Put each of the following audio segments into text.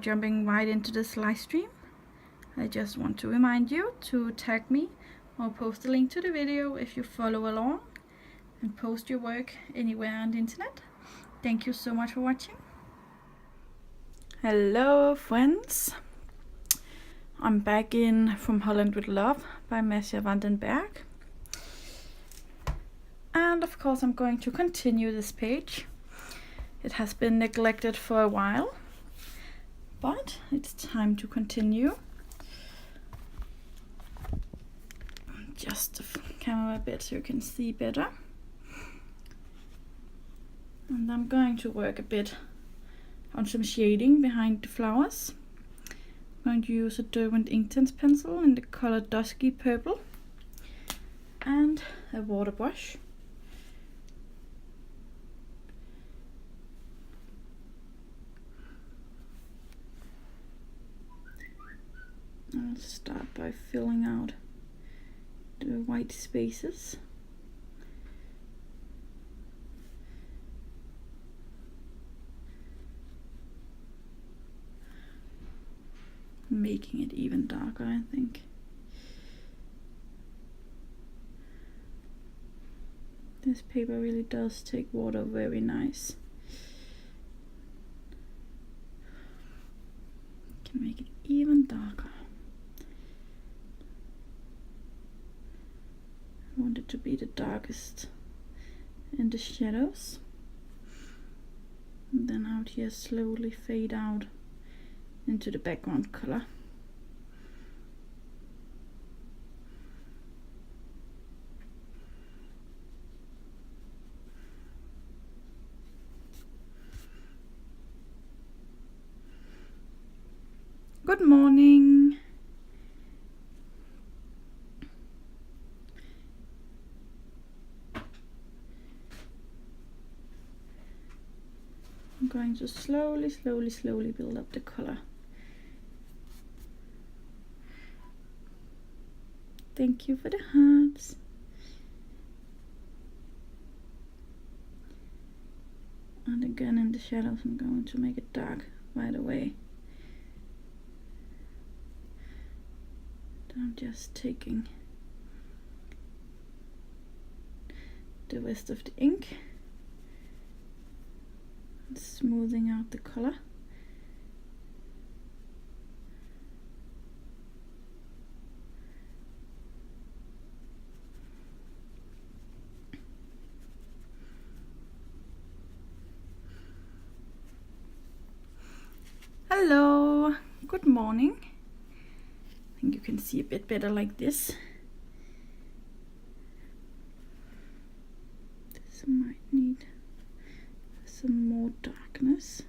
jumping right into this live stream, I just want to remind you to tag me or post a link to the video if you follow along, and post your work anywhere on the internet. Thank you so much for watching. Hello friends, I'm back in From Holland with Love by Masha Vandenberg, and of course I'm going to continue this page. It has been neglected for a while, but it's time to continue. Just the camera a bit so you can see better. And I'm going to work a bit on some shading behind the flowers. I'm going to use a Derwent Inktense pencil in the color Dusky Purple and a water brush. I'll start by filling out the white spaces. Making it even darker, I think. This paper really does take water very nice. Can make it even darker. I want it to be the darkest in the shadows, and then out here slowly fade out into the background color. Good morning. I'm going to slowly build up the color. Thank you for the hearts. And again in the shadows I'm going to make it dark right away. I'm just taking the rest of the ink and smoothing out the color. Hello, good morning. I think you can see a bit better like this. This might need some more darkness.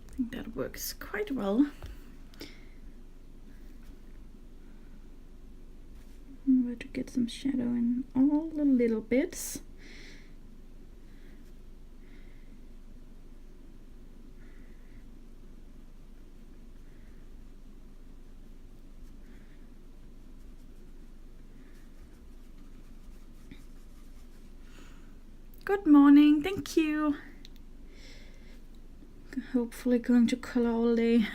I think that works quite well. I'm going to get some shadow in all the little bits. Good morning, thank you. Hopefully going to color all day.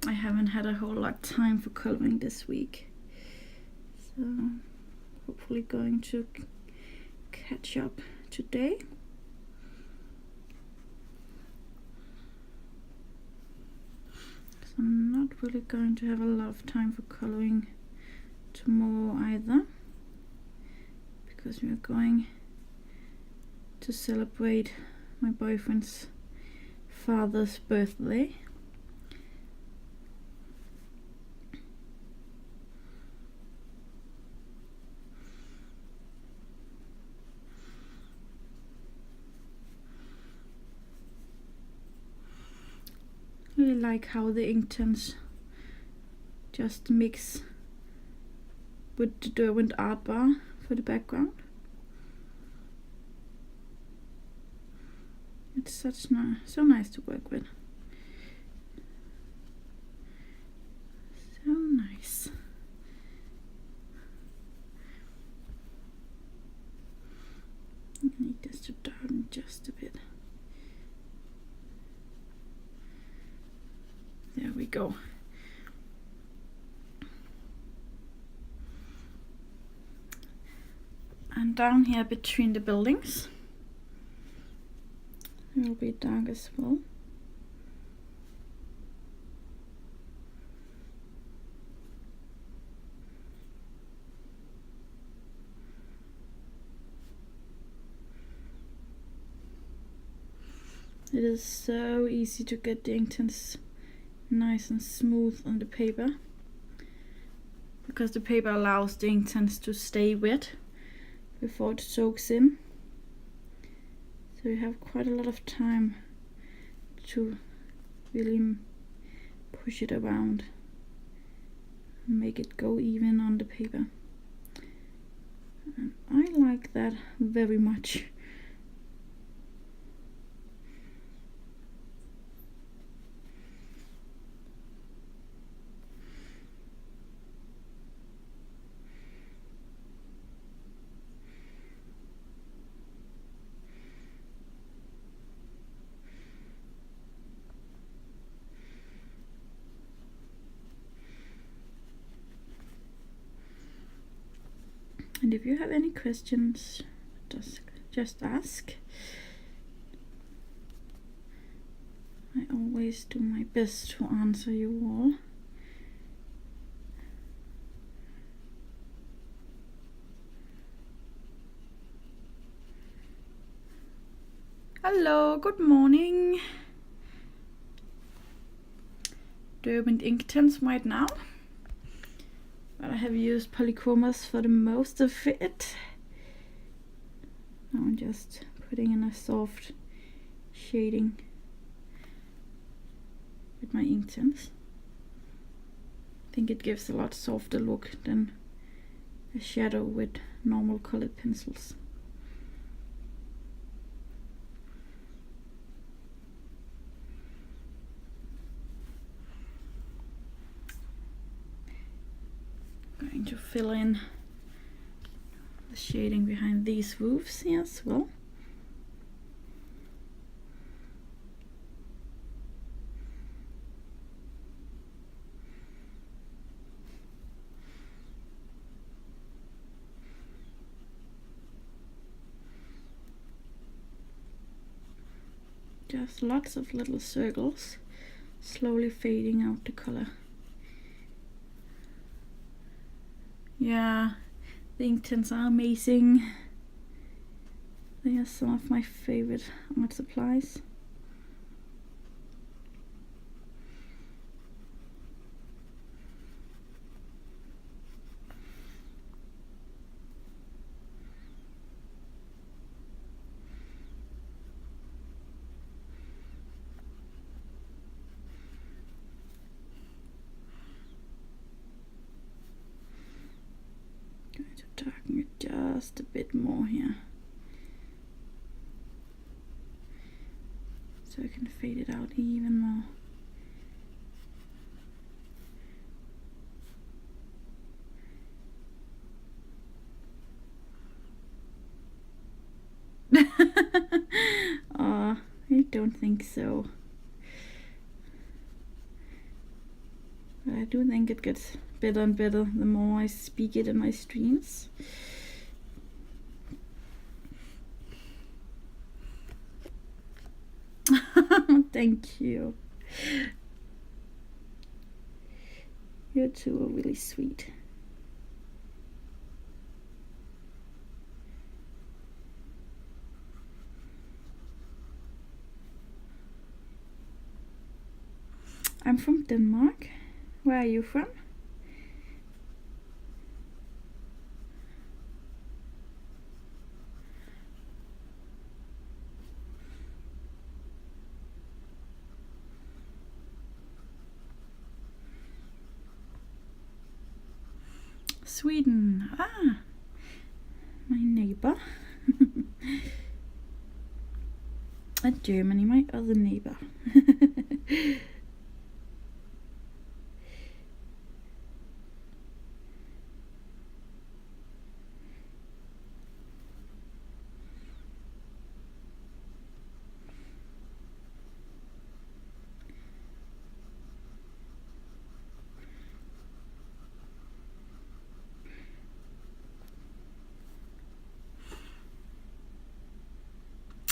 I haven't had a whole lot of time for coloring this week, so hopefully going to catch up today. So I'm not really going to have a lot of time for coloring tomorrow either, because we are going to celebrate my boyfriend's father's birthday. I really like how the Inktense just mix with the Derwent art bar for the background. It's so nice to work with. So nice. I need this to darken just a bit. There we go. And down here between the buildings, it will be dark as well. It is so easy to get the ink tints nice and smooth on the paper, because the paper allows the ink tints to stay wet before it soaks in. So you have quite a lot of time to really push it around and make it go even on the paper. And I like that very much. And if you have any questions, just ask. I always do my best to answer you all. Hello, good morning. Derwent ink tints right now. But I have used polychromos for the most of it. Now I'm just putting in a soft shading with my ink tints. I think it gives a lot softer look than a shadow with normal colored pencils. Going to fill in the shading behind these roofs here as well. Just lots of little circles, slowly fading out the color. Yeah, the ink tints are amazing. They are some of my favorite art supplies. Going to darken it just a bit more here, so I can fade it out even more. Oh, I don't think so. But I do think it gets better and better the more I speak it in my streams. Thank you. You two are really sweet. I'm from Denmark. Where are you from? Sweden. Ah, my neighbor. And Germany, my other neighbor.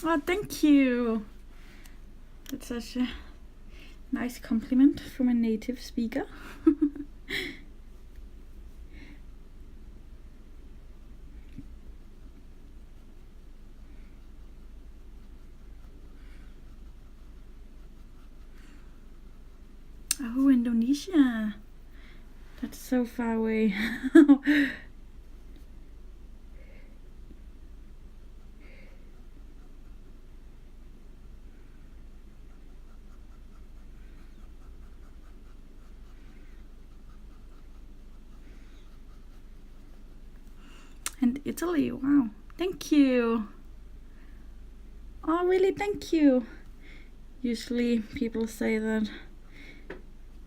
Oh, thank you. That's such a nice compliment from a native speaker. Oh, Indonesia. That's so far away. And Italy, wow. Thank you. Oh, really, thank you. Usually people say that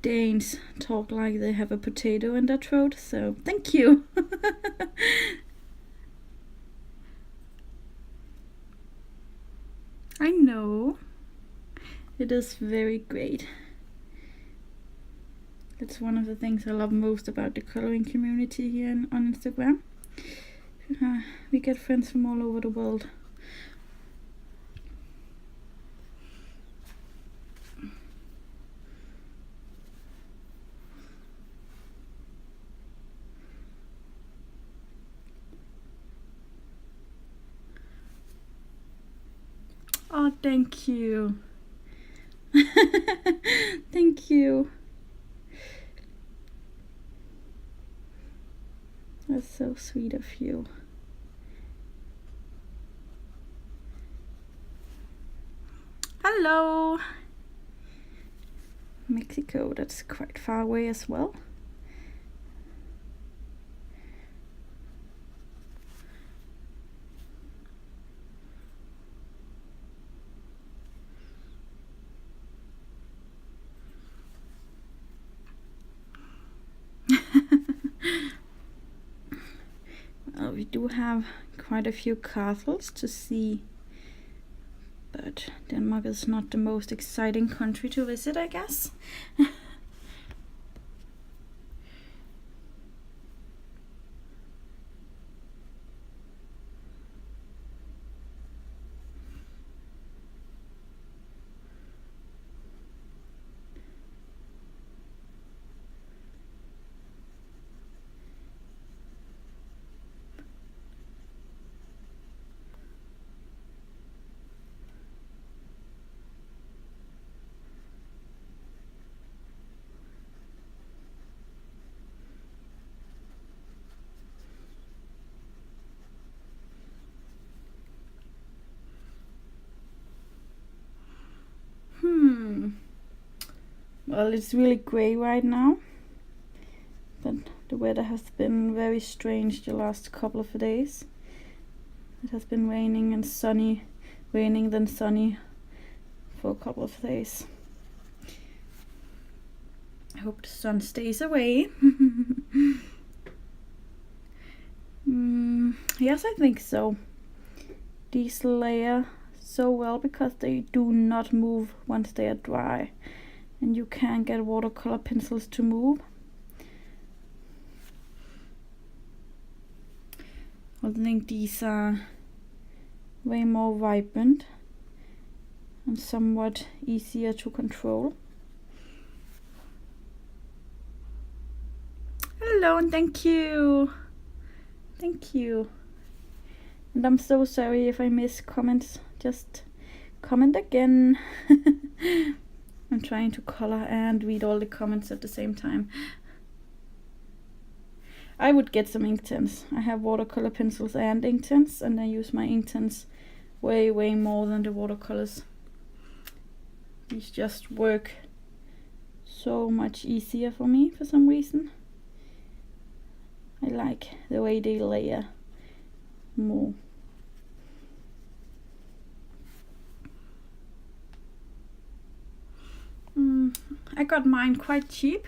Danes talk like they have a potato in their throat, so thank you. I know. It is very great. It's one of the things I love most about the coloring community here on Instagram. We get friends from all over the world. Oh, thank you. Thank you. That's so sweet of you. Hello. Mexico, that's quite far away as well. Well, we do have quite a few castles to see, but Denmark is not the most exciting country to visit, I guess. Well, it's really grey right now, but the weather has been very strange the last couple of days. It has been raining and sunny, raining then sunny for a couple of days. I hope the sun stays away. Yes, I think so. These layer so well because they do not move once they are dry, and you can't get watercolor pencils to move. I think these are way more vibrant and somewhat easier to control. Hello and thank you. Thank you. And I'm so sorry if I miss comments. Just comment again. I'm trying to color and read all the comments at the same time. I would get some Inktense. I have watercolor pencils and Inktense, and I use my Inktense way more than the watercolors. These just work so much easier for me for some reason. I like the way they layer more. I got mine quite cheap,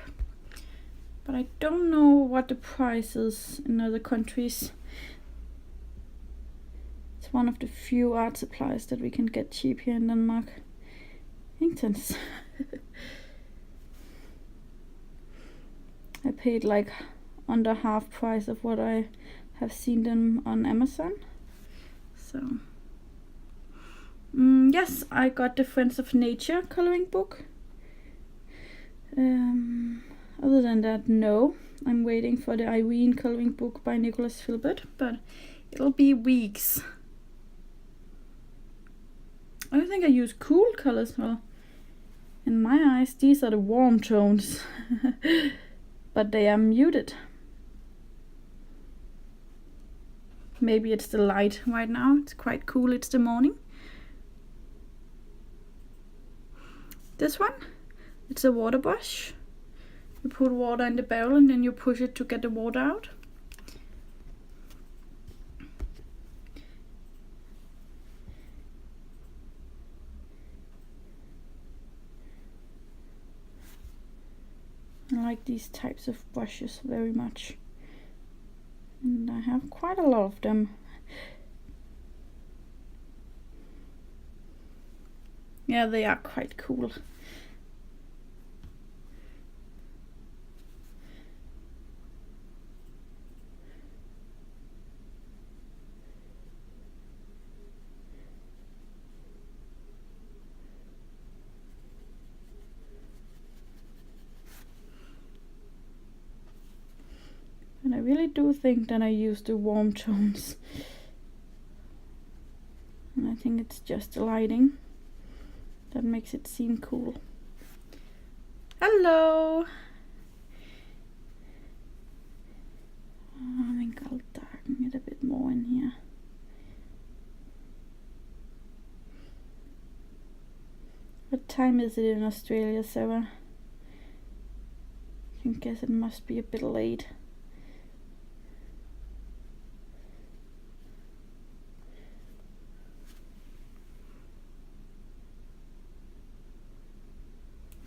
but I don't know what the price is in other countries. It's one of the few art supplies that we can get cheap here in Denmark. Inktense. I paid like under half price of what I have seen them on Amazon. So yes, I got the Friends of Nature coloring book. Other than that, no. I'm waiting for the Irene coloring book by Nicholas Filbert, but it'll be weeks. I think I use cool colors. Well, in my eyes, these are the warm tones, but they are muted. Maybe it's the light right now. It's quite cool. It's the morning. This one, it's a water brush. You put water in the barrel and then you push it to get the water out. I like these types of brushes very much. And I have quite a lot of them. Yeah, they are quite cool. And I really do think that I use the warm tones. And I think it's just the lighting that makes it seem cool. Hello! I think I'll darken it a bit more in here. What time is it in Australia, Sarah? I guess it must be a bit late.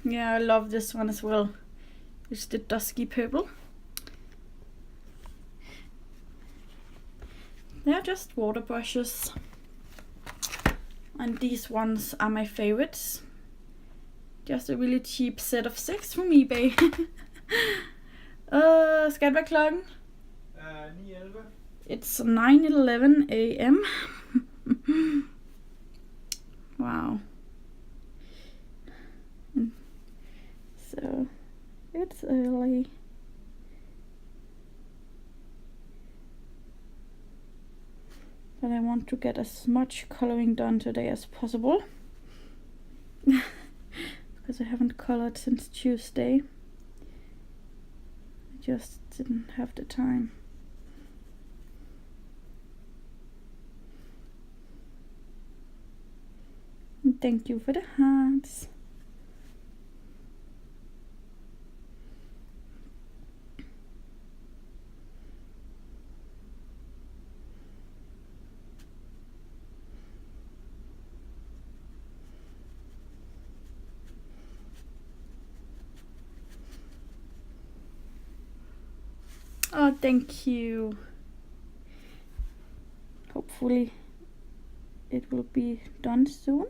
Yeah, I love this one as well. It's the dusky purple. They're just water brushes. And these ones are my favorites. Just a really cheap set of 6 from eBay. Skal det være klokken? 9:11. It's 9:11 a.m. Wow. So it's early. But I want to get as much coloring done today as possible. Because I haven't colored since Tuesday. I just didn't have the time. And thank you for the hearts. Oh, thank you. Hopefully it will be done soon.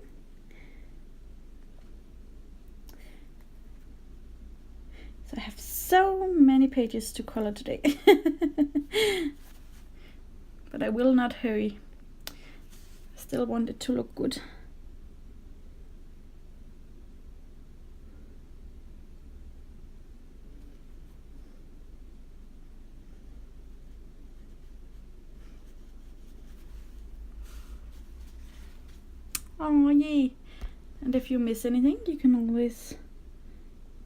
So I have so many pages to color today. But I will not hurry. I still want it to look good. Oh yay! And if you miss anything, you can always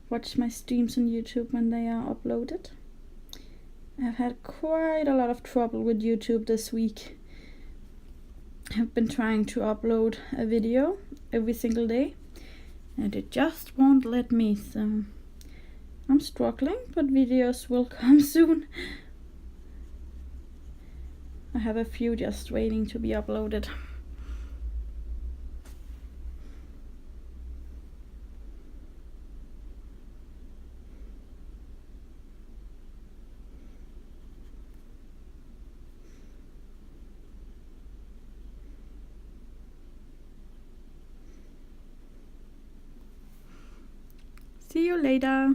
watch my streams on YouTube when they are uploaded. I've had quite a lot of trouble with YouTube this week. I've been trying to upload a video every single day and it just won't let me, so I'm struggling, but videos will come soon. I have a few just waiting to be uploaded. See you later.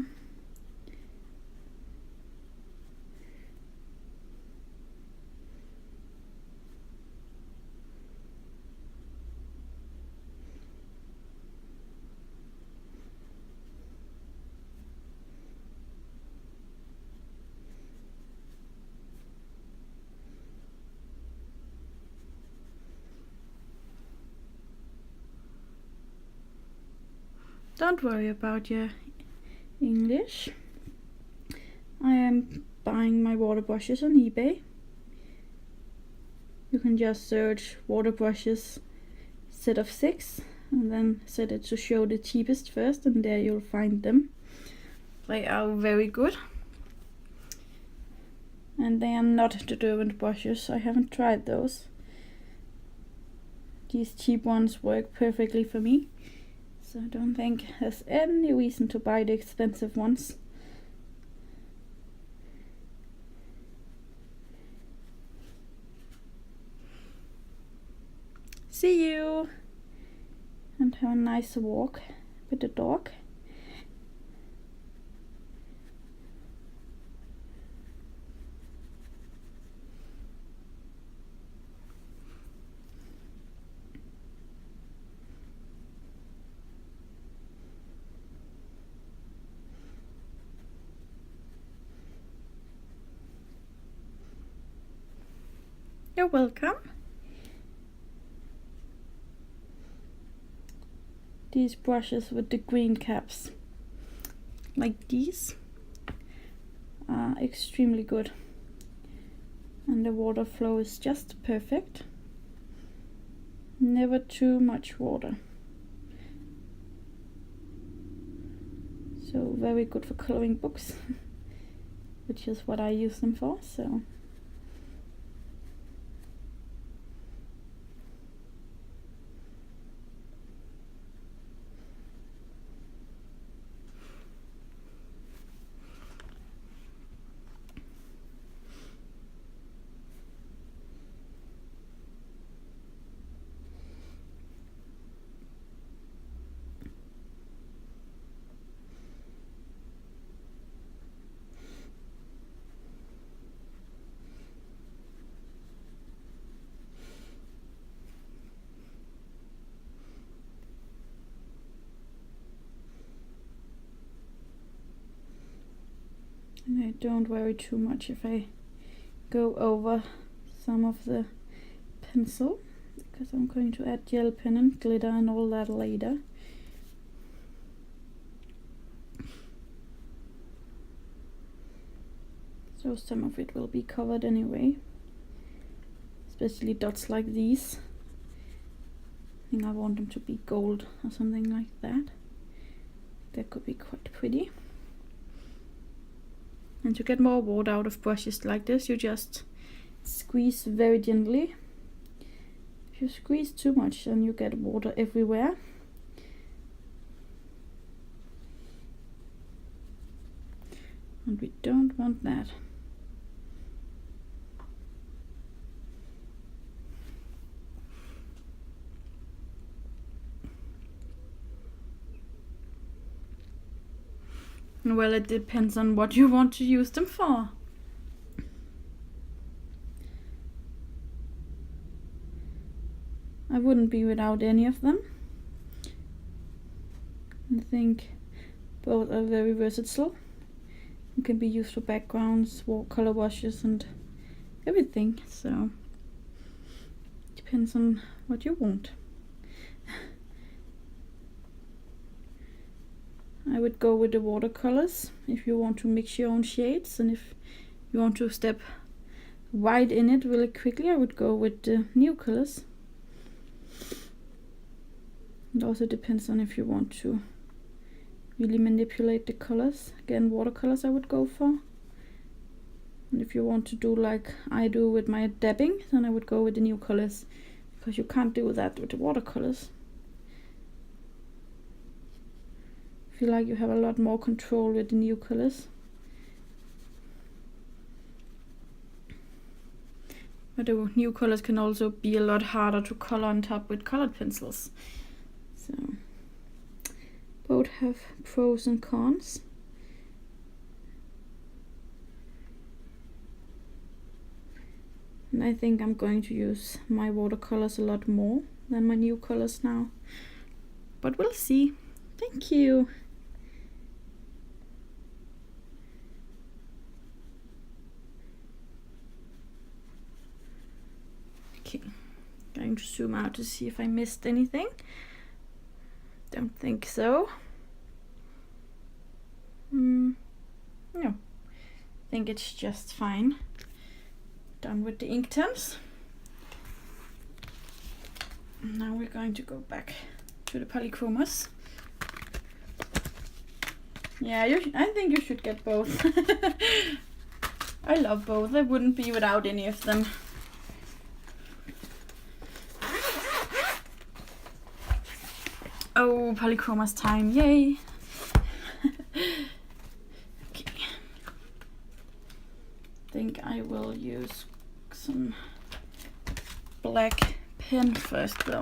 Don't worry about your English. I am buying my water brushes on eBay. You can just search water brushes set of 6 and then set it to show the cheapest first, and there you'll find them. They are very good. And they are not detergent brushes. I haven't tried those. These cheap ones work perfectly for me. So I don't think there's any reason to buy the expensive ones. See you! And have a nice walk with the dog. You're welcome. These brushes with the green caps, like these, are extremely good. And the water flow is just perfect. Never too much water. So very good for coloring books, which is what I use them for. So. And I don't worry too much if I go over some of the pencil, because I'm going to add gel pen and glitter and all that later. So some of it will be covered anyway, especially dots like these. I think I want them to be gold or something like that. That could be quite pretty. And to get more water out of brushes like this, you just squeeze very gently. If you squeeze too much, then you get water everywhere. And we don't want that. Well, it depends on what you want to use them for. I wouldn't be without any of them. I think both are very versatile. It can be used for backgrounds, watercolor washes and everything. So depends on what you want. I would go with the watercolors if you want to mix your own shades, and if you want to step wide in it really quickly, I would go with the new colors. It also depends on if you want to really manipulate the colors. Again, watercolors I would go for. And if you want to do like I do with my dabbing, then I would go with the new colors, because you can't do that with the watercolors. I feel like you have a lot more control with the new colors. But the new colors can also be a lot harder to color on top with colored pencils. So Both have pros and cons. And I think I'm going to use my watercolors a lot more than my new colors now. But we'll see. Thank you. Okay, going to zoom out to see if I missed anything. Don't think so. No, I think it's just fine. Done with the ink tins. Now we're going to go back to the polychromos. Yeah, I think you should get both. I love both. I wouldn't be without any of them. Oh, polychromos time, yay! Okay. I think I will use some black pen first though.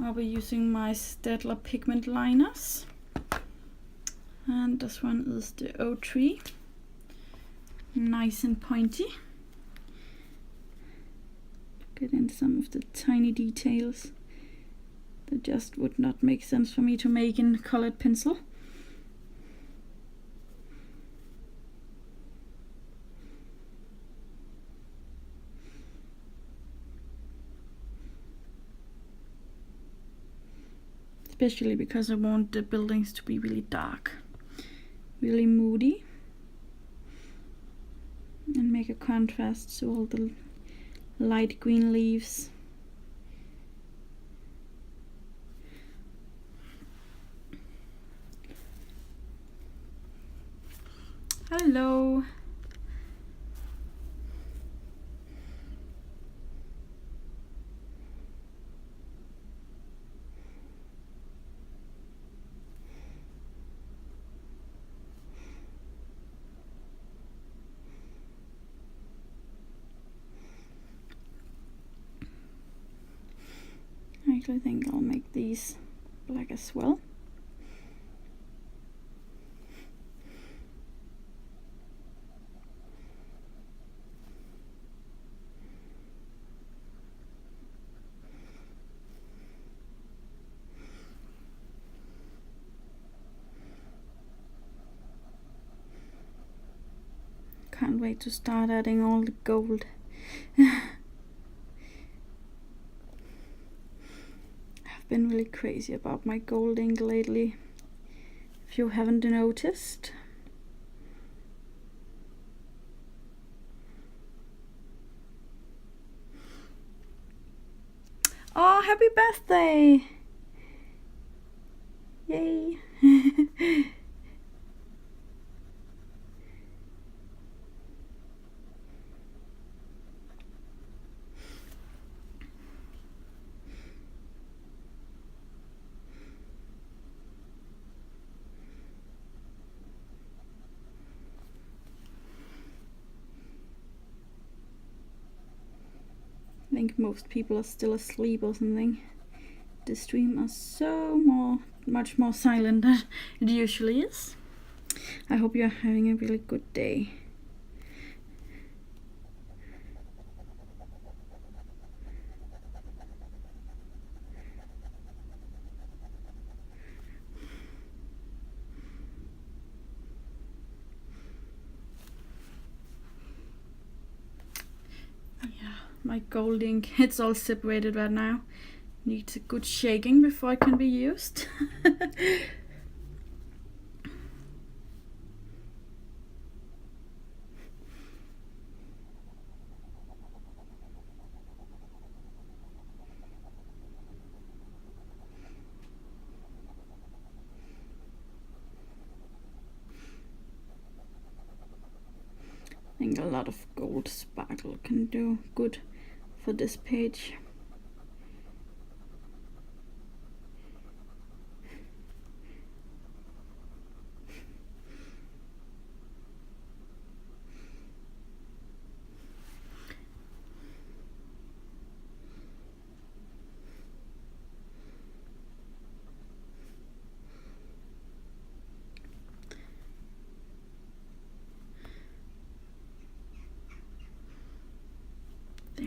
I'll be using my Staedtler pigment liners. And this one is the O3. Nice and pointy. Get in some of the tiny details that just would not make sense for me to make in colored pencil. Especially because I want the buildings to be really dark, really moody, and make a contrast to all the light green leaves. Hello. I actually think I'll make these black as well. Can't wait to start adding all the gold. I've been really crazy about my gold ink lately, if you haven't noticed. Oh, happy birthday! Yay! I think most people are still asleep or something. The stream is so much more silent than it usually is. I hope you're having a really good day. My gold ink, it's all separated right now. Needs a good shaking before it can be used. I think a lot of gold sparkle can do good for this page.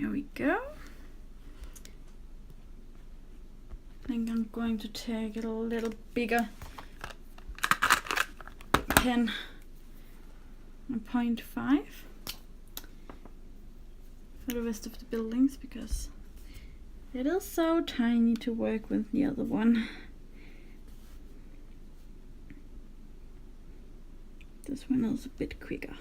There we go. I think I'm going to take a little bigger pen, a 0.5 for the rest of the buildings, because it is so tiny to work with the other one. This one is a bit quicker.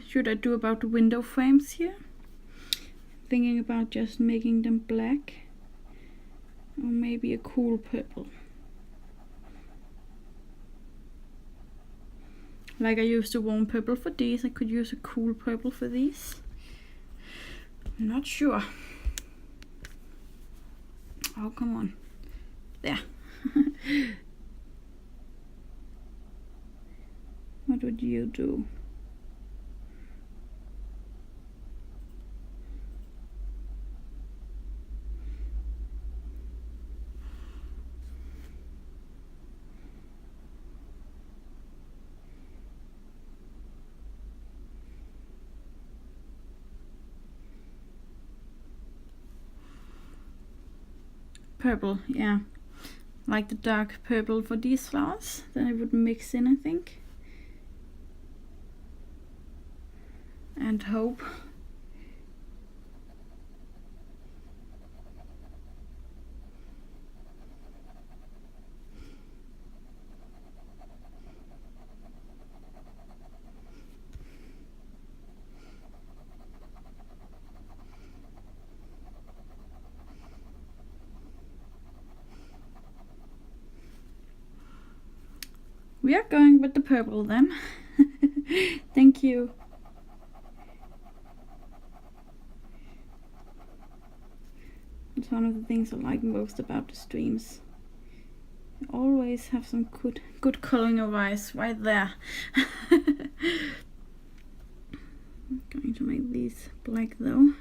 Should I do about the window frames here? Thinking about just making them black, or maybe a cool purple. Like I used a warm purple for these, I could use a cool purple for these. I'm not sure. Oh, come on. There. What would you do? Purple, yeah. Like the dark purple for these flowers. Then I would mix in, I think. And hope. We are going with the purple then. Thank you. It's one of the things I like most about the streams. You always have some good coloring advice right there. I'm going to make these black though.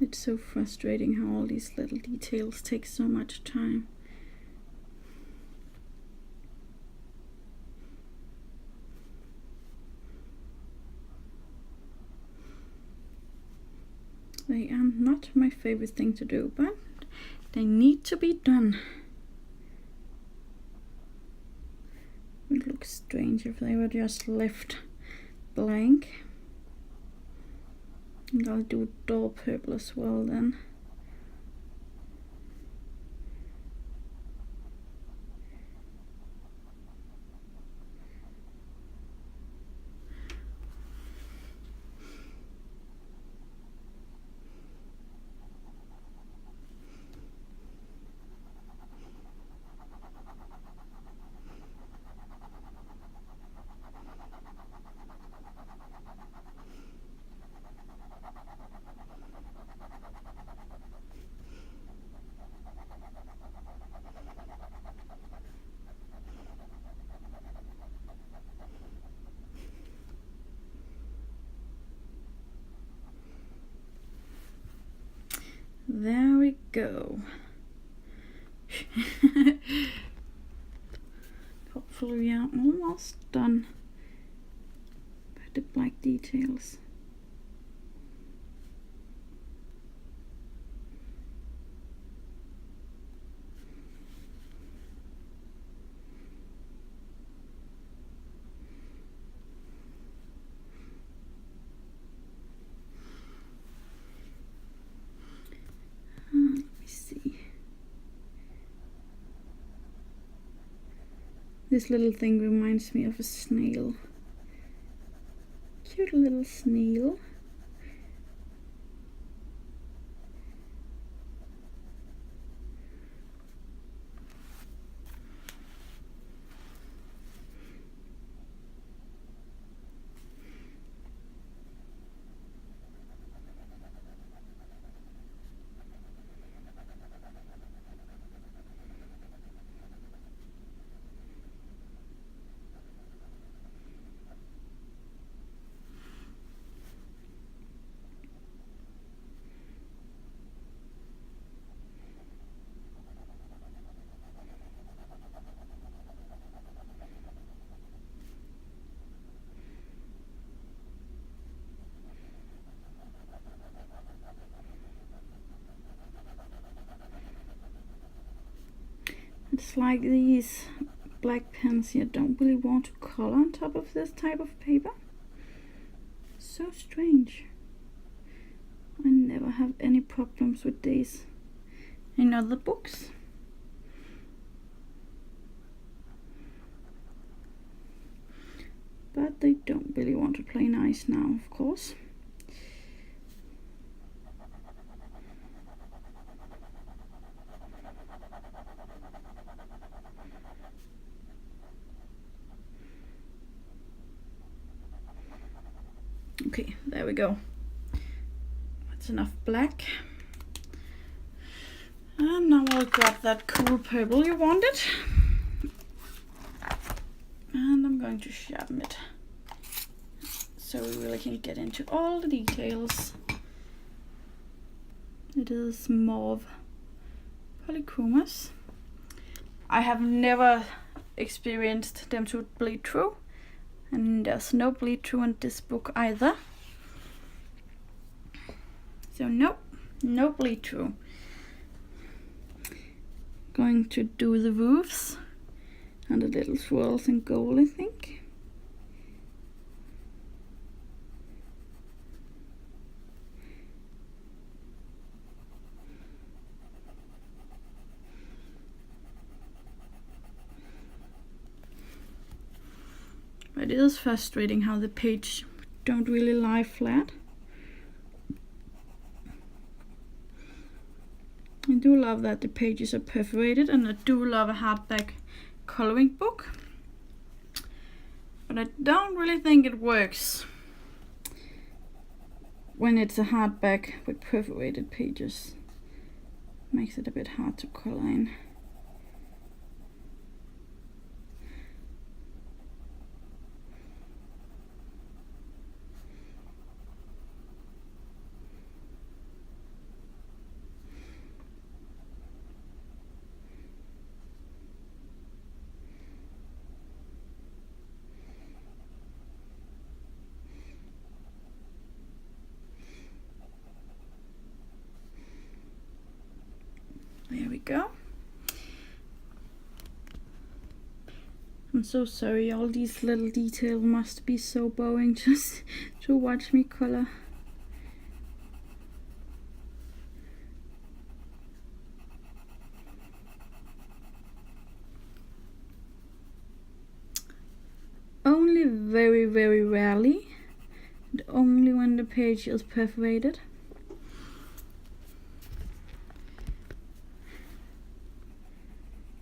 It's so frustrating how all these little details take so much time. They are not my favorite thing to do, but they need to be done. It would look strange if they were just left blank. And I'll do dull purple as well then. There we go. Hopefully we are almost done with the black details. Let me see. This little thing reminds me of a snail. Cute little snail. It's like these black pens here don't really want to color on top of this type of paper. So strange. I never have any problems with these in other books. But they don't really want to play nice now, of course. Okay, there we go. That's enough black. And now I'll grab that cool purple you wanted. And I'm going to sharpen it, so we really can get into all the details. It is mauve polychromos. I have never experienced them to bleed through, and there's no bleed through in this book either. So no bleed through. Going to do the roofs and the little swirls in gold, I think. It is frustrating how the page don't really lie flat. I do love that the pages are perforated, and I do love a hardback coloring book, but I don't really think it works when it's a hardback with perforated pages. Makes it a bit hard to color in. There we go. I'm so sorry, all these little details must be so boring just to watch me color. Only very, very rarely, and only when the page is perforated.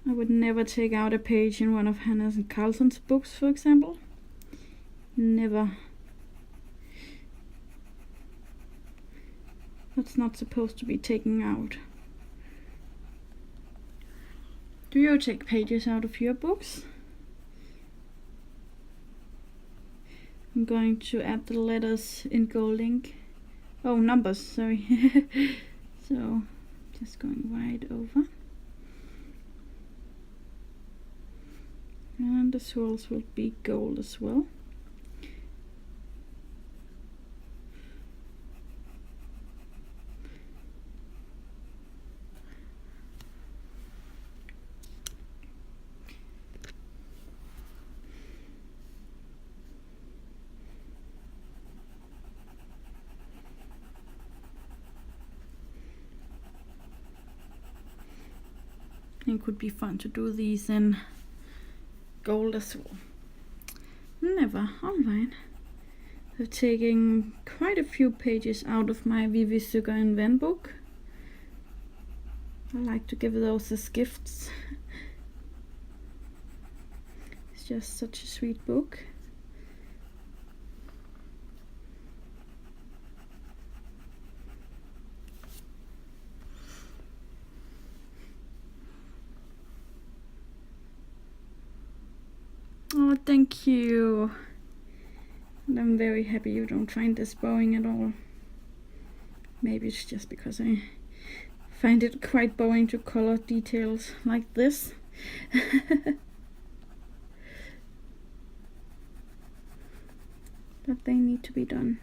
I would never take out a page in one of Hannah and Carlson's books, for example. Never. That's not supposed to be taken out. Do you take pages out of your books? I'm going to add the letters in gold ink. Oh, numbers, sorry. So, just going right over. And the swirls will be gold as well. It could be fun to do these in gold as well. Never. Alright. I've taken quite a few pages out of my Vivi Sugar and Van book. I like to give those as gifts. It's just such a sweet book. Oh, thank you. And I'm very happy you don't find this boring at all. Maybe it's just because I find it quite boring to color details like this. But they need to be done.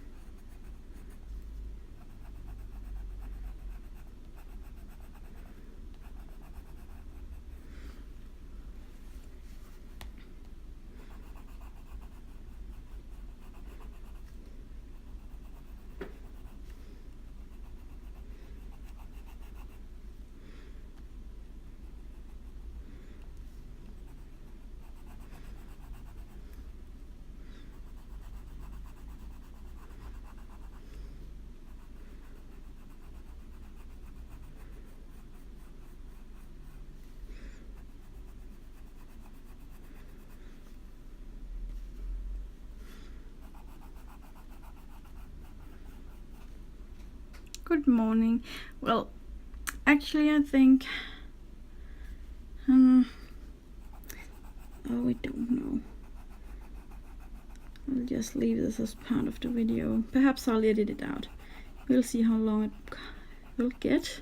Good morning. Well, actually I think oh, we don't know. I'll just leave this as part of the video. Perhaps I'll edit it out. We'll see how long it will get.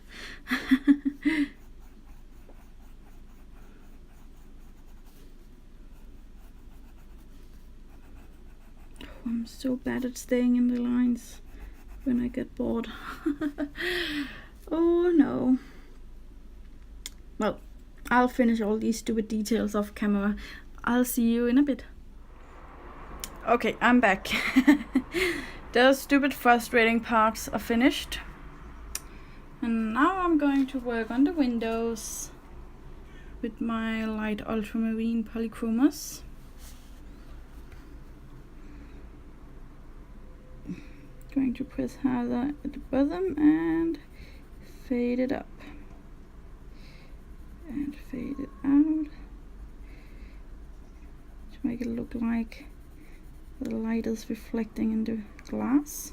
Oh, I'm so bad at staying in the lines when I get bored. Oh no. Well, I'll finish all these stupid details off camera. I'll see you in a bit. Okay, I'm back. Those stupid frustrating parts are finished. And now I'm going to work on the windows with my light ultramarine polychromos. Going to press harder at the bottom and fade it up. And fade it out. To make it look like the light is reflecting in the glass.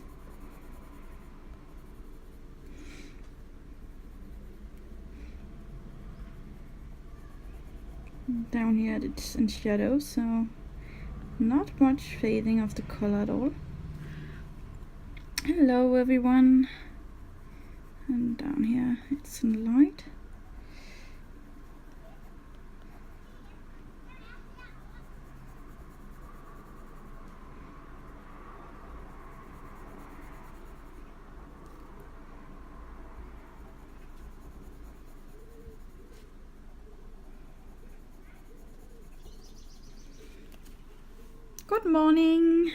Down here it's in shadow, so not much fading of the color at all. Hello everyone. And down here it's in light. Good morning.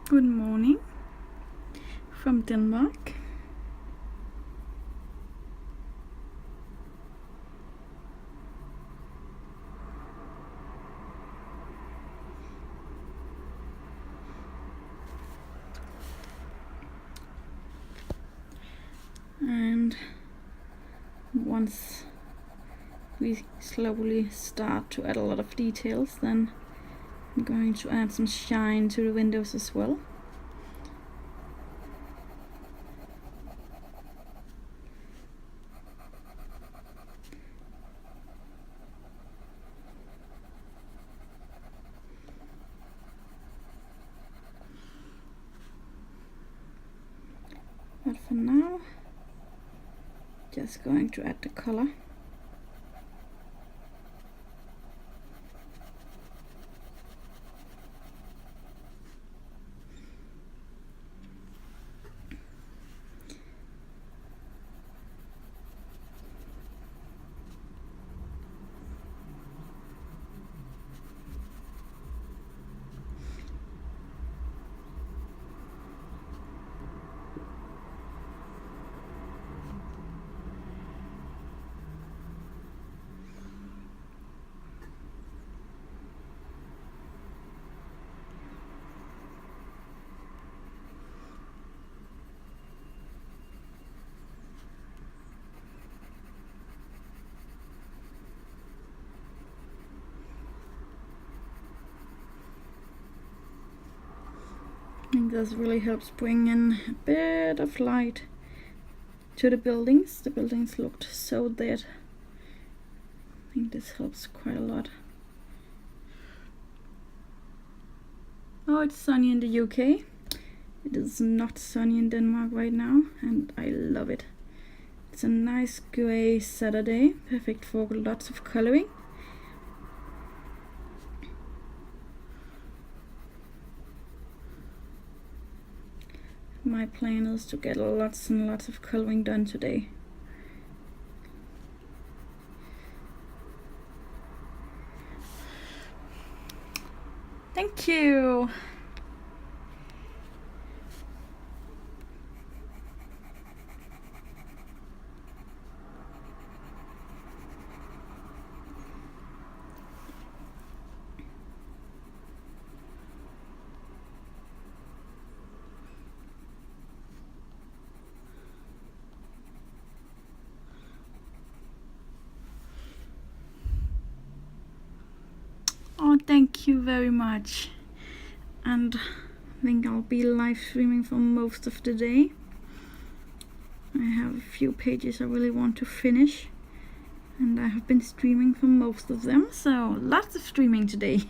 Good morning from Denmark. And once we slowly start to add a lot of details, then I'm going to add some shine to the windows as well. But for now, just going to add the color. think this really helps bring in a bit of light to the buildings. The buildings looked so dead. I think this helps quite a lot. Oh, it's sunny in the UK. It is not sunny in Denmark right now, and I love it. It's a nice grey Saturday, perfect for lots of coloring. My plan is to get lots and lots of coloring done today. Thank you. Oh, thank you very much. And I think I'll be live streaming for most of the day. I have a few pages I really want to finish, and I have been streaming for most of them, so lots of streaming today.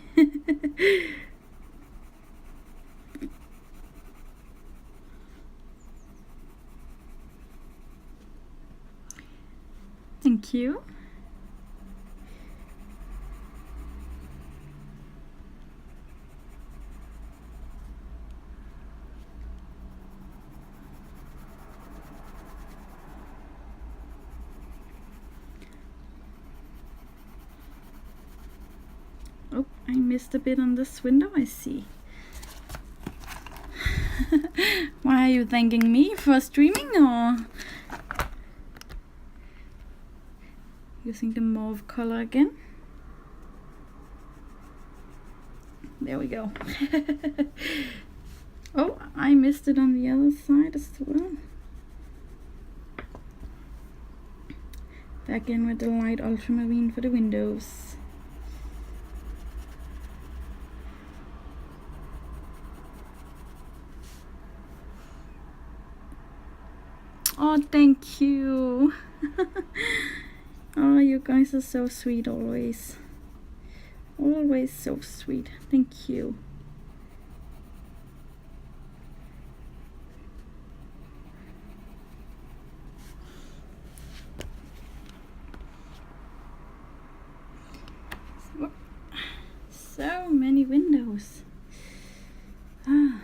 Thank you. Oh, I missed a bit on this window, I see. Why are you thanking me for streaming, or using the mauve color again? There we go. Oh, I missed it on the other side as well. Back in with the light ultramarine for the windows. Oh, thank you. Oh, you guys are so sweet always. Always so sweet. Thank you. So many windows. Ah.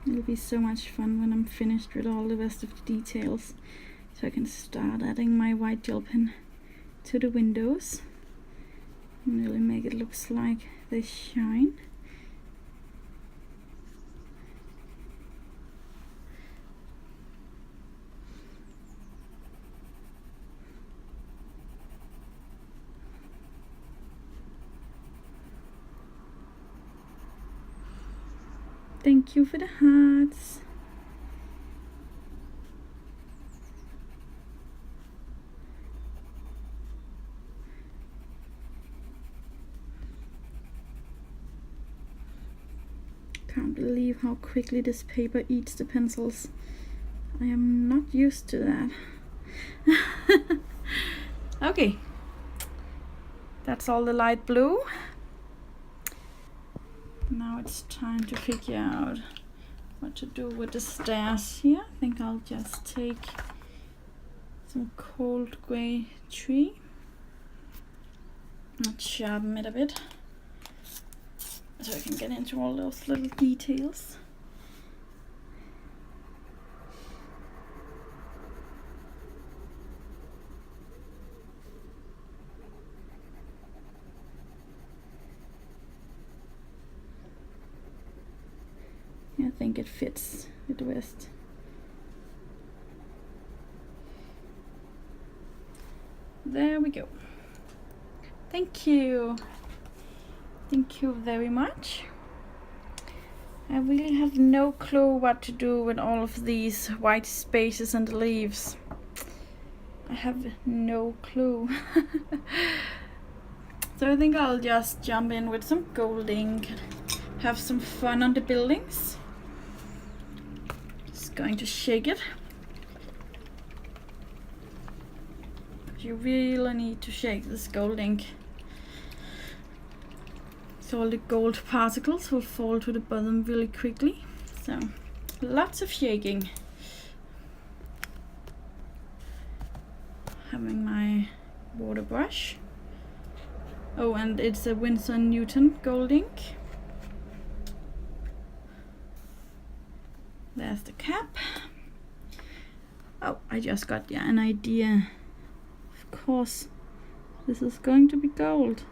It'll be so much fun when I'm finished with all the rest of the details, so I can start adding my white gel pen to the windows and really make it look like they shine. Thank you for the hearts. Can't believe how quickly this paper eats the pencils. I am not used to that. Okay, that's all the light blue. Now it's time to figure out what to do with the stairs here. I think I'll just take some cold gray tree and sharpen it a bit so I can get into all those little details. I think it fits with the rest. There we go. Thank you. Thank you very much. I really have no clue what to do with all of these white spaces and the leaves. I have no clue. So I think I'll just jump in with some gold ink, have some fun on the buildings. Just going to shake it. You really need to shake this gold ink, so all the gold particles will fall to the bottom really quickly. So lots of shaking. Having my water brush. Oh, and it's a Winsor & Newton gold ink. There's the cap. Oh, I just got an idea. Of course, this is going to be gold.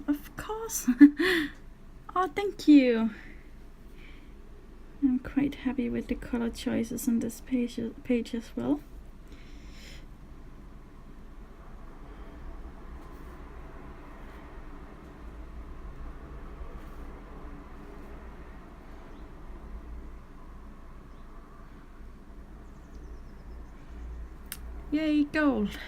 Of course. Oh, thank you. I'm quite happy with the color choices on this page as well. Yay, gold.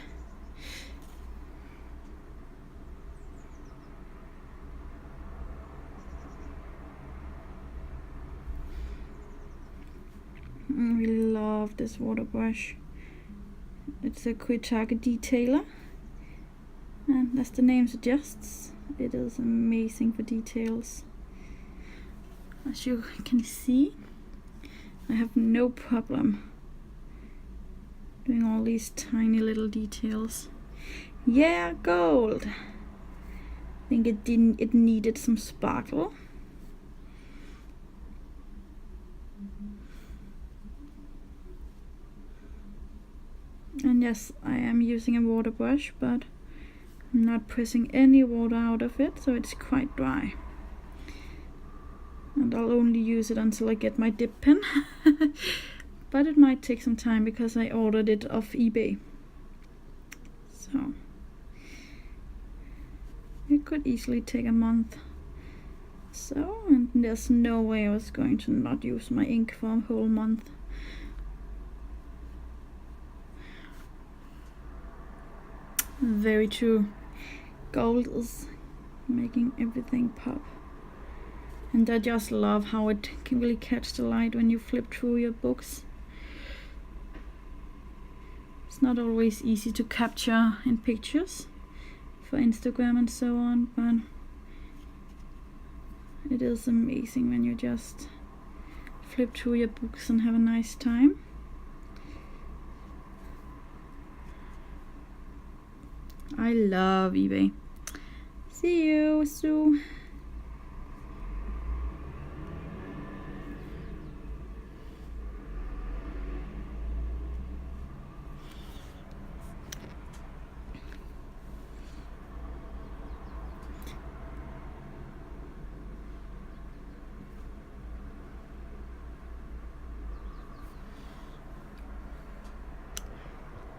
I really love this water brush. It's a Kuitake detailer, and as the name suggests, it is amazing for details. As you can see, I have no problem doing all these tiny little details. Yeah, gold. I think it needed some sparkle. And yes, I am using a water brush, but I'm not pressing any water out of it, so it's quite dry. And I'll only use it until I get my dip pen. But it might take some time because I ordered it off eBay. So it could easily take a month. So, and there's no way I was going to not use my ink for a whole month. Very true. Gold is making everything pop. And I just love how it can really catch the light when you flip through your books. It's not always easy to capture in pictures for Instagram and so on, but it is amazing when you just flip through your books and have a nice time. I love eBay. See you, Sue.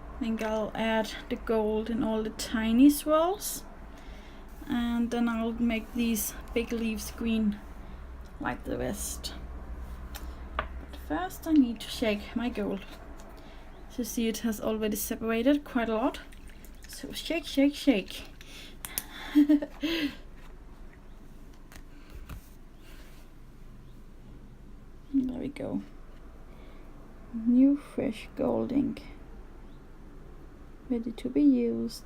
I think I'll add the gold in all the tiny swirls, and then I'll make these big leaves green like the rest. But first I need to shake my gold. So you see it has already separated quite a lot. So shake, shake, shake. There we go. New fresh gold ink, ready to be used.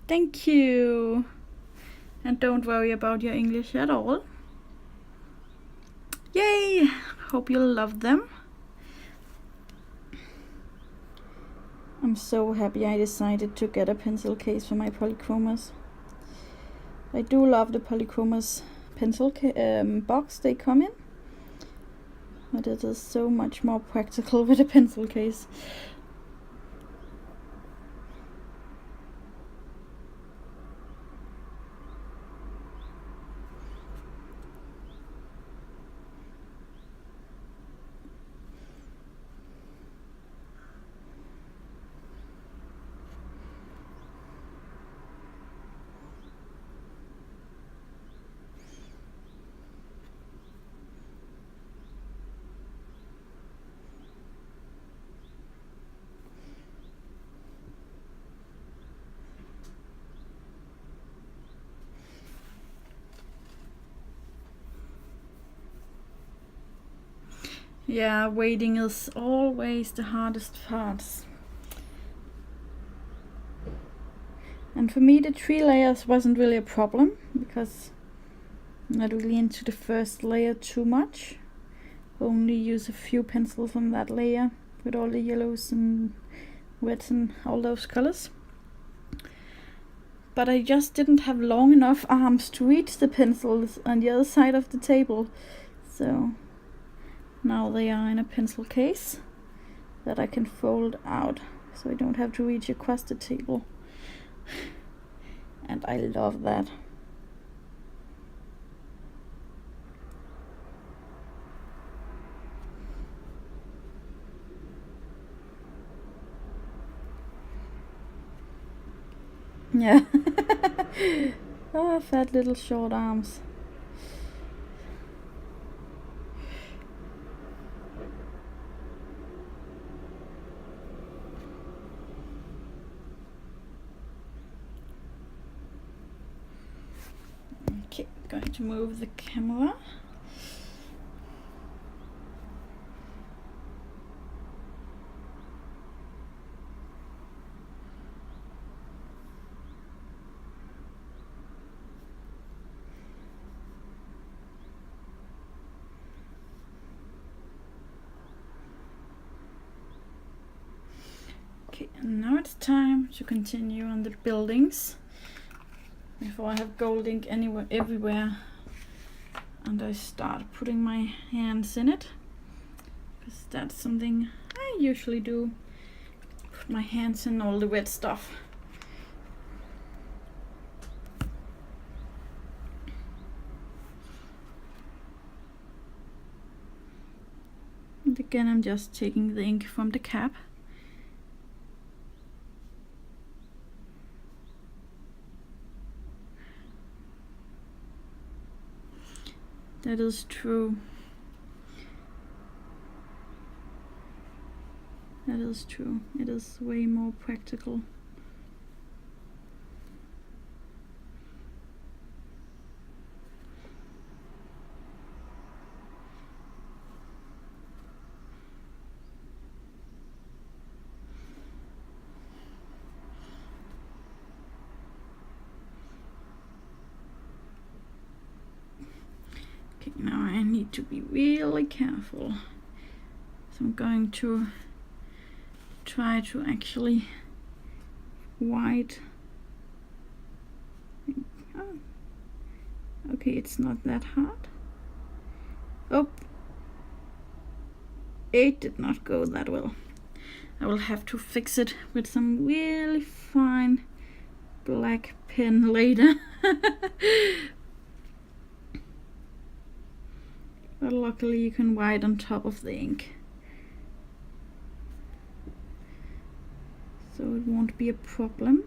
Thank you. And don't worry about your English at all. Yay! Hope you love them. I'm so happy I decided to get a pencil case for my polychromos. I do love the polychromos pencil box they come in, but it is so much more practical with a pencil case. Yeah, waiting is always the hardest part. And for me the 3 layers wasn't really a problem, because I'm not really into the first layer too much. Only use a few pencils on that layer with all the yellows and reds and all those colors. But I just didn't have long enough arms to reach the pencils on the other side of the table. So now they are in a pencil case that I can fold out, so I don't have to reach across the table. And I love that. Yeah. Oh, fat little short arms. Okay, going to move the camera. Okay, and now it's time to continue on the buildings before I have gold ink everywhere, and I start putting my hands in it, because that's something I usually do. Put my hands in all the wet stuff. And again, I'm just taking the ink from the cap. That is true. That is true. It is way more practical. Okay, now I need to be really careful. So I'm going to try to actually white. Oh. Okay, it's not that hard. Oh, it did not go that well. I will have to fix it with some really fine black pen later. But luckily you can white on top of the ink, so it won't be a problem.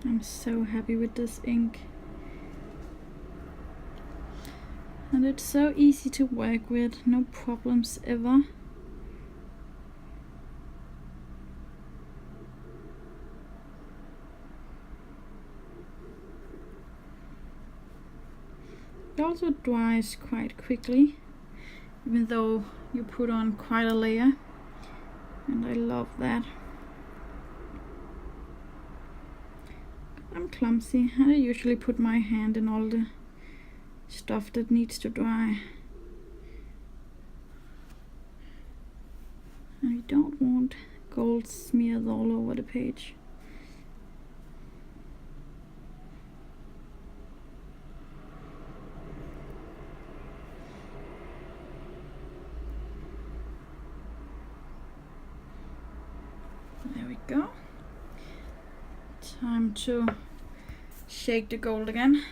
I'm so happy with this ink, and it's so easy to work with, no problems ever. It also dries quite quickly, even though you put on quite a layer, and I love that. I'm clumsy. I usually put my hand in all the stuff that needs to dry. I don't want gold smeared all over the page. There we go. Time to shake the gold again.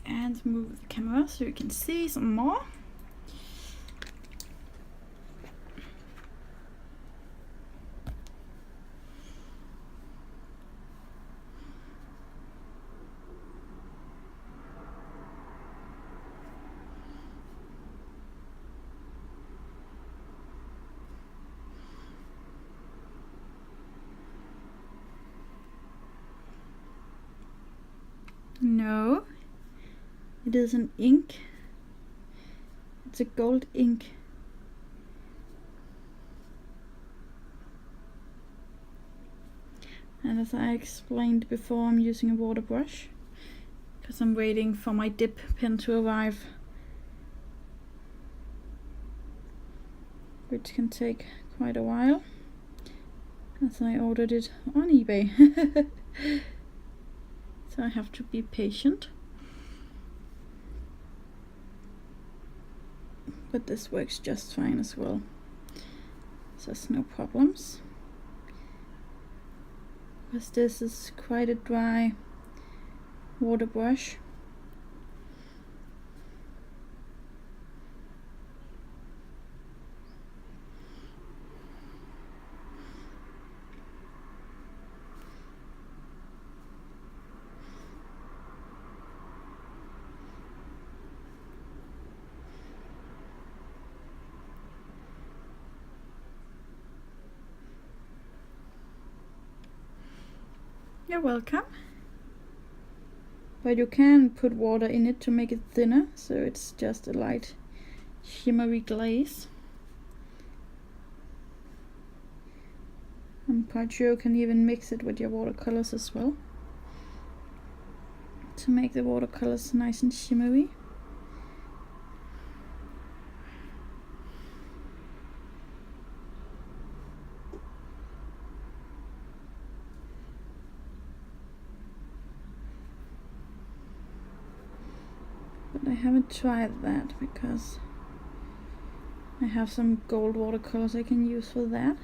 And move the camera so you can see some more. No, it is an ink. It's a gold ink. And as I explained before, I'm using a water brush because I'm waiting for my dip pen to arrive, which can take quite a while as I ordered it on eBay. So I have to be patient. But this works just fine as well. So there's no problems. Because this is quite a dry water brush. You're welcome. But you can put water in it to make it thinner, so it's just a light shimmery glaze. I'm quite sure you can even mix it with your watercolors as well to make the watercolors nice and shimmery. But I haven't tried that because I have some gold watercolors I can use for that.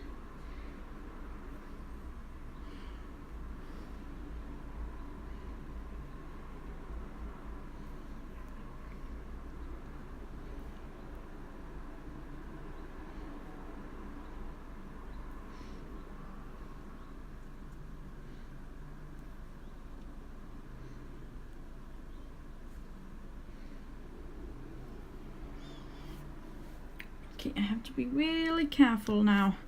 Okay, I have to be really careful now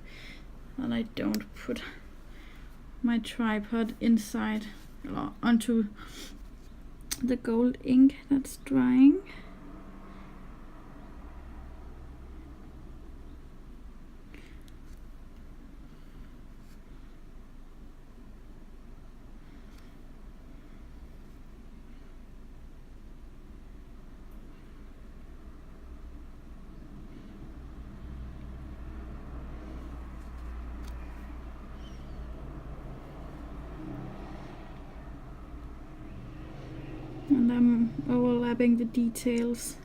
that I don't put my tripod inside or onto the gold ink that's drying. And I'm overlapping the details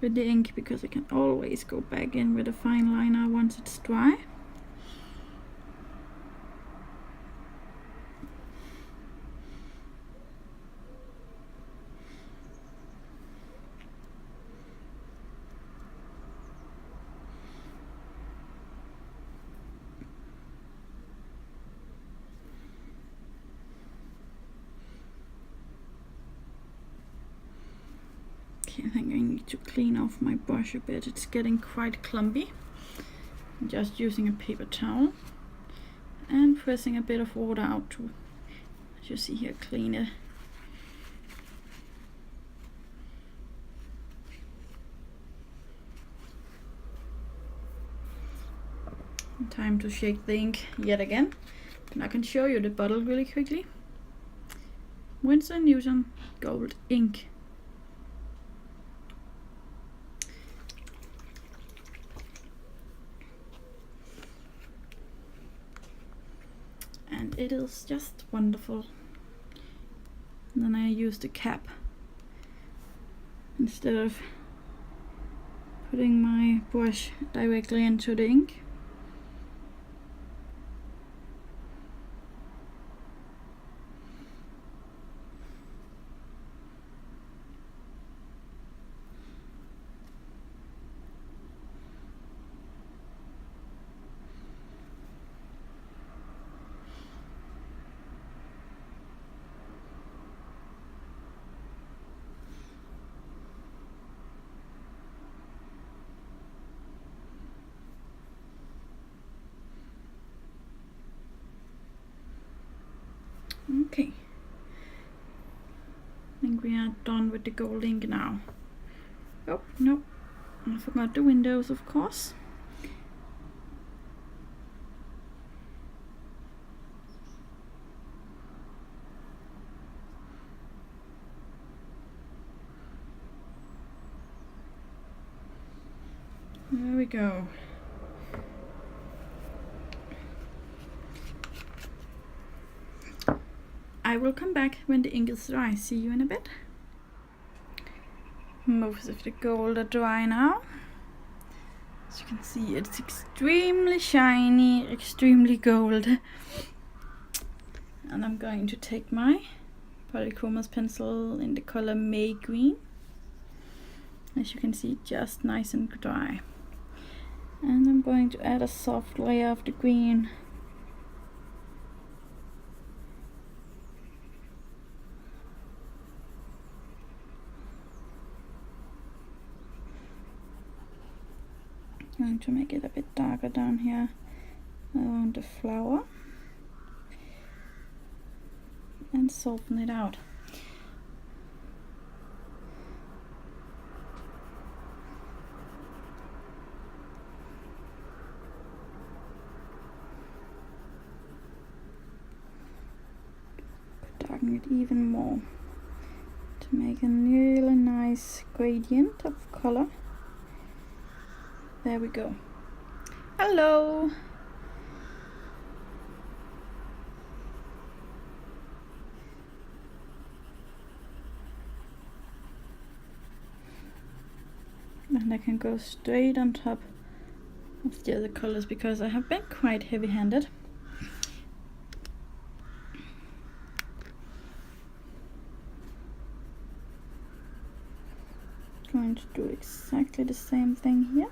with the ink because I can always go back in with a fine liner once it's dry. I think I need to clean off my brush a bit. It's getting quite clumpy. I'm just using a paper towel and pressing a bit of water out to, as you see here, clean it. Time to shake the ink yet again. And I can show you the bottle really quickly. Winsor & Newton gold ink. and it is just wonderful. And then I use the cap instead of putting my brush directly into the ink. Okay, I think we are done with the gold ink now. Oh, no, I forgot the windows, of course. There we go. I will come back when the ink is dry. See you in a bit. Most of the gold are dry now. As you can see, it's extremely shiny, extremely gold. And I'm going to take my polychromos pencil in the color May Green. As you can see, just nice and dry. And I'm going to add a soft layer of the green. Going to make it a bit darker down here around the flower and soften it out. Darken it even more to make a really nice gradient of color. There we go. Hello! And I can go straight on top of the other colors because I have been quite heavy-handed. Going to do exactly the same thing here.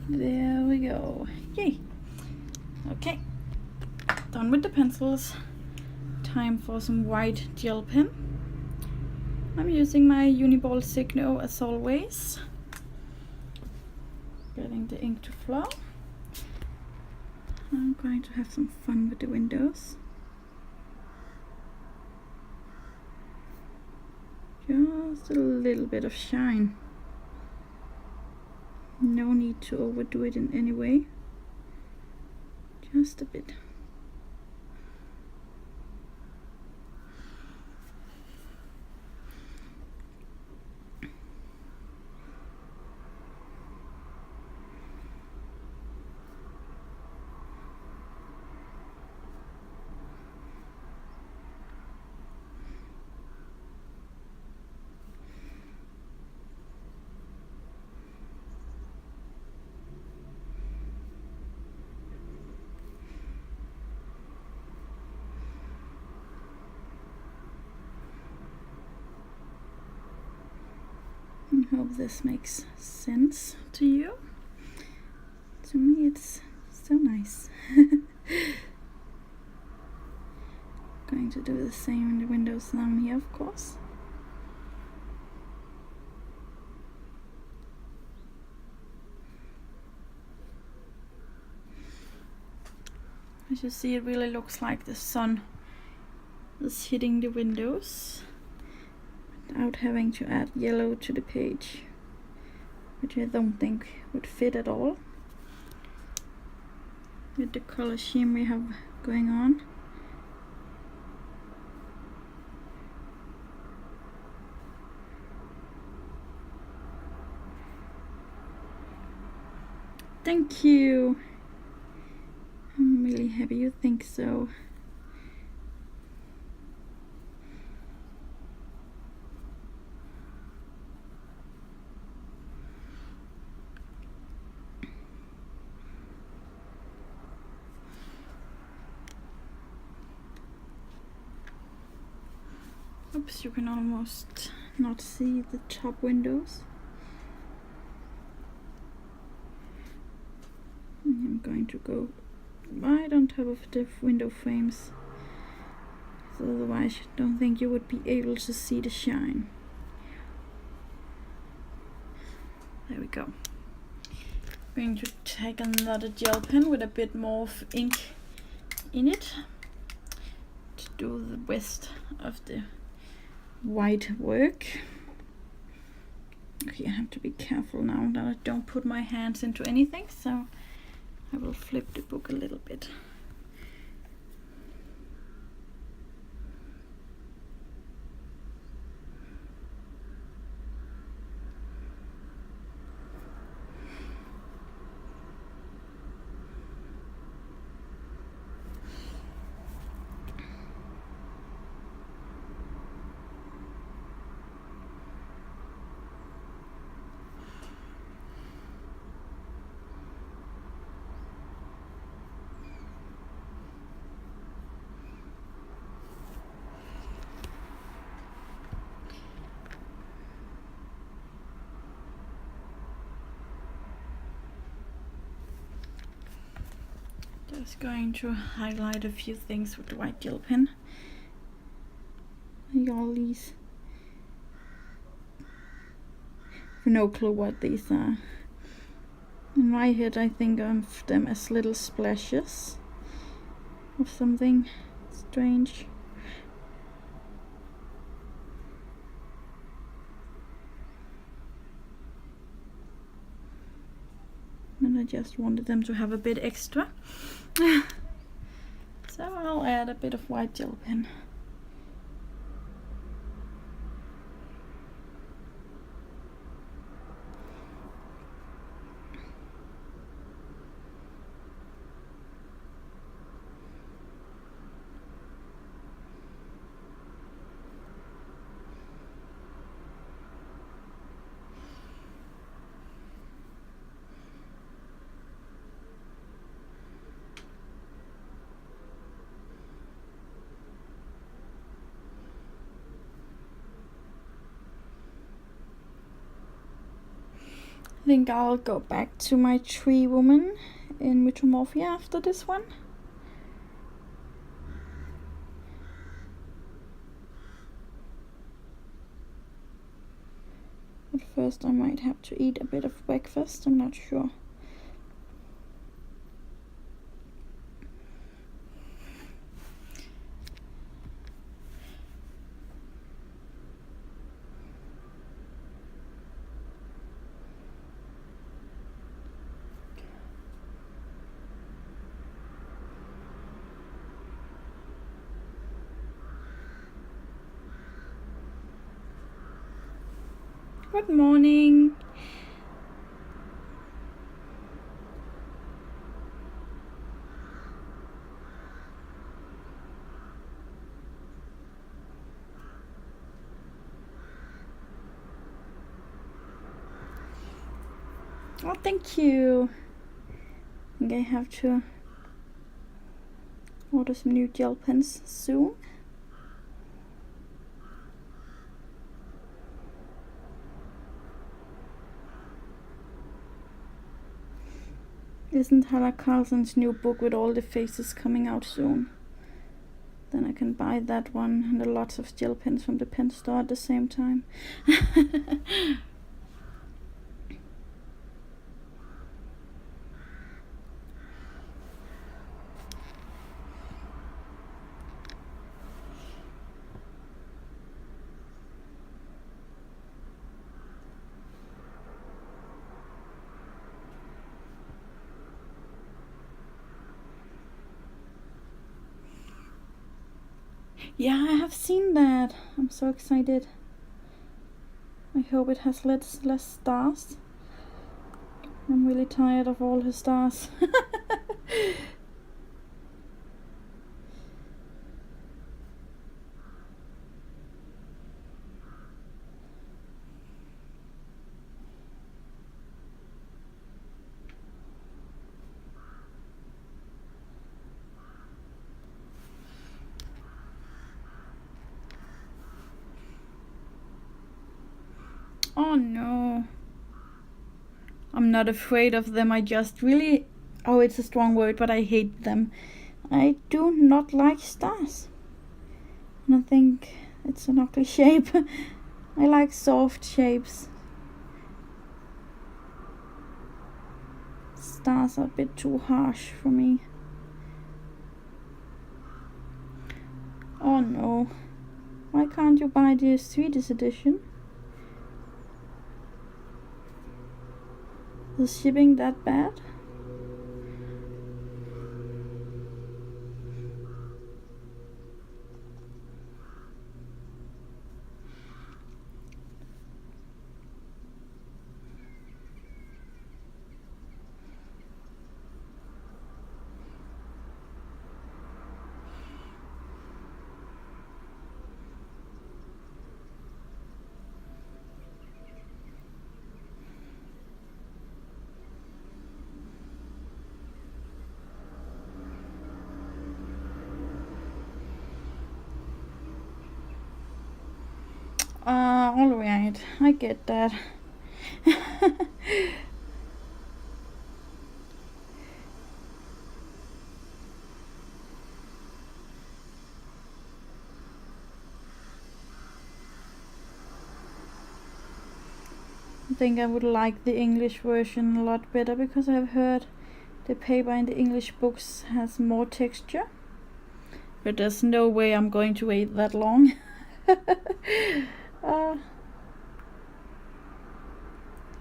There we go. Yay! Okay, done with the pencils. Time for some white gel pen. I'm using my Uniball Signo as always. Getting the ink to flow. I'm going to have some fun with the windows. Just a little bit of shine. No need to overdo it in any way. Just a bit. I hope this makes sense to you. To me it's so nice. Going to do the same in the windows down here, of course. As you see, it really looks like the sun is hitting the windows without having to add yellow to the page. which I don't think would fit at all with the color scheme we have going on. Thank you. I'm really happy you think so. Oops, you can almost not see the top windows. I'm going to go right on top of the window frames, so otherwise I don't think you would be able to see the shine. There we go. I'm going to take another gel pen with a bit more of ink in it to do the rest of the white work. Okay, I have to be careful now that I don't put my hands into anything, so I will flip the book a little bit. Just going to highlight a few things with the white gel pen. Like all these. I have no clue what these are. In my head I think of them as little splashes of something strange. And I just wanted them to have a bit extra. So I'll add a bit of white gel pen. I think I'll go back to my tree woman in Metamorphia after this one. But first I might have to eat a bit of breakfast, I'm not sure. Good morning. Oh, thank you. I think I have to order some new gel pens soon. Isn't Halla Carlson's new book with all the faces coming out soon? Then I can buy that one and a lot of gel pens from the pen store at the same time. Yeah, I have seen that. I'm so excited. I hope it has less stars. I'm really tired of all his stars. Oh no. I'm not afraid of them. I just really... Oh, it's a strong word, but I hate them. I do not like stars. And I think it's an ugly shape. I like soft shapes. Stars are a bit too harsh for me. Oh no. Why can't you buy the Swedish edition? Is shipping that bad? Alright, I get that. I think I would like the English version a lot better because I've heard the paper in the English books has more texture. But there's no way I'm going to wait that long.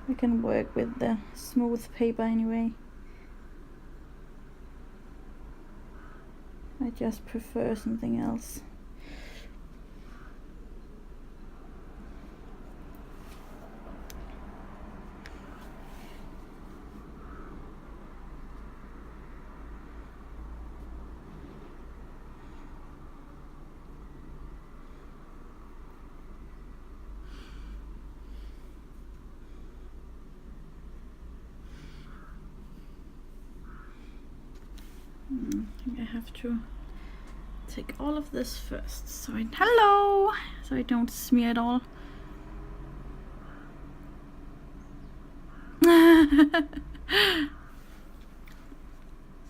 I can work with the smooth paper anyway. I just prefer something else. I think I have to take all of this first. So I don't smear it all.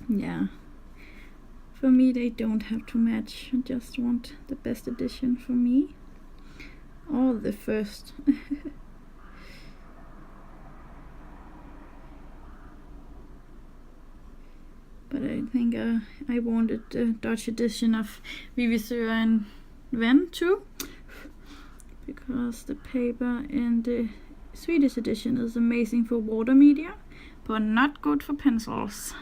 Yeah. For me, they don't have to match. I just want the best edition for me. Or the first. But I think I wanted the Dutch edition of Viviseur and Ven too, because the paper in the Swedish edition is amazing for water media, but not good for pencils.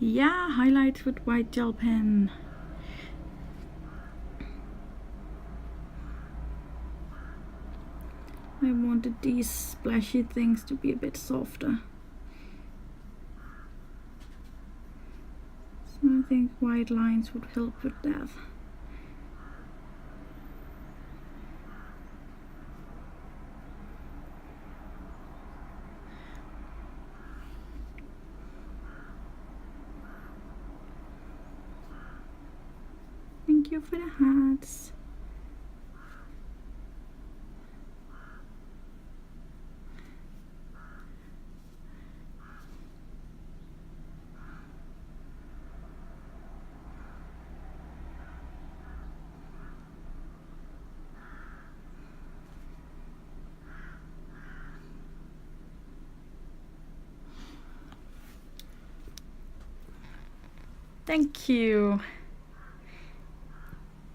Yeah, highlight with white gel pen. I wanted these splashy things to be a bit softer. So I think white lines would help with that. Thank you for the hearts. Thank you.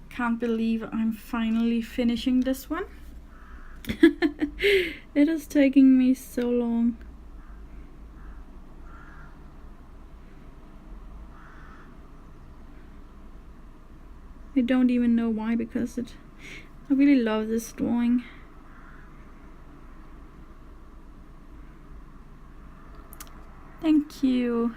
Can't believe I'm finally finishing this one. It is taking me so long. I don't even know why, because I really love this drawing. Thank you.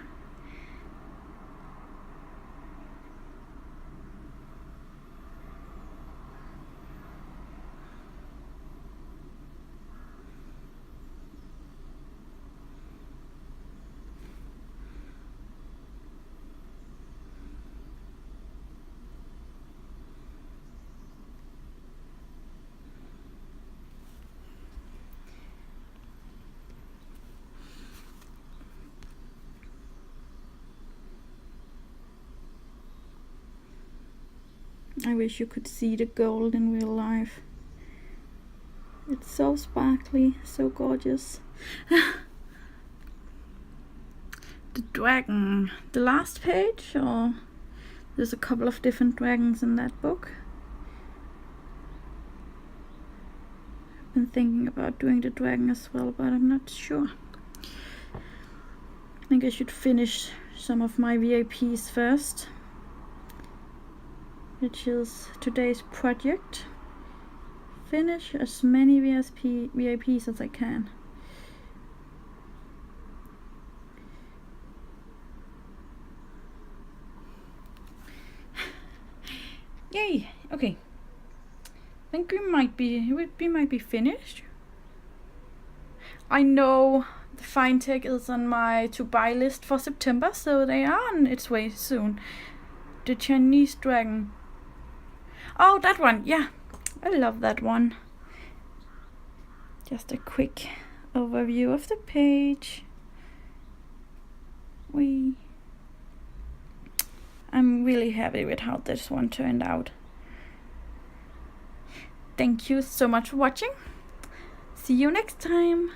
I wish you could see the gold in real life. It's so sparkly, so gorgeous. The dragon, the last page, or there's a couple of different dragons in that book. I've been thinking about doing the dragon as well, but I'm not sure. I think I should finish some of my VIPs first, which is today's project. Finish as many VIPs as I can. Yay! Okay. I think we might be finished. I know the fine tech is on my to buy list for September, so they are on its way soon. The Chinese dragon. Oh, that one, yeah. I love that one. Just a quick overview of the page. I'm really happy with how this one turned out. Thank you so much for watching. See you next time.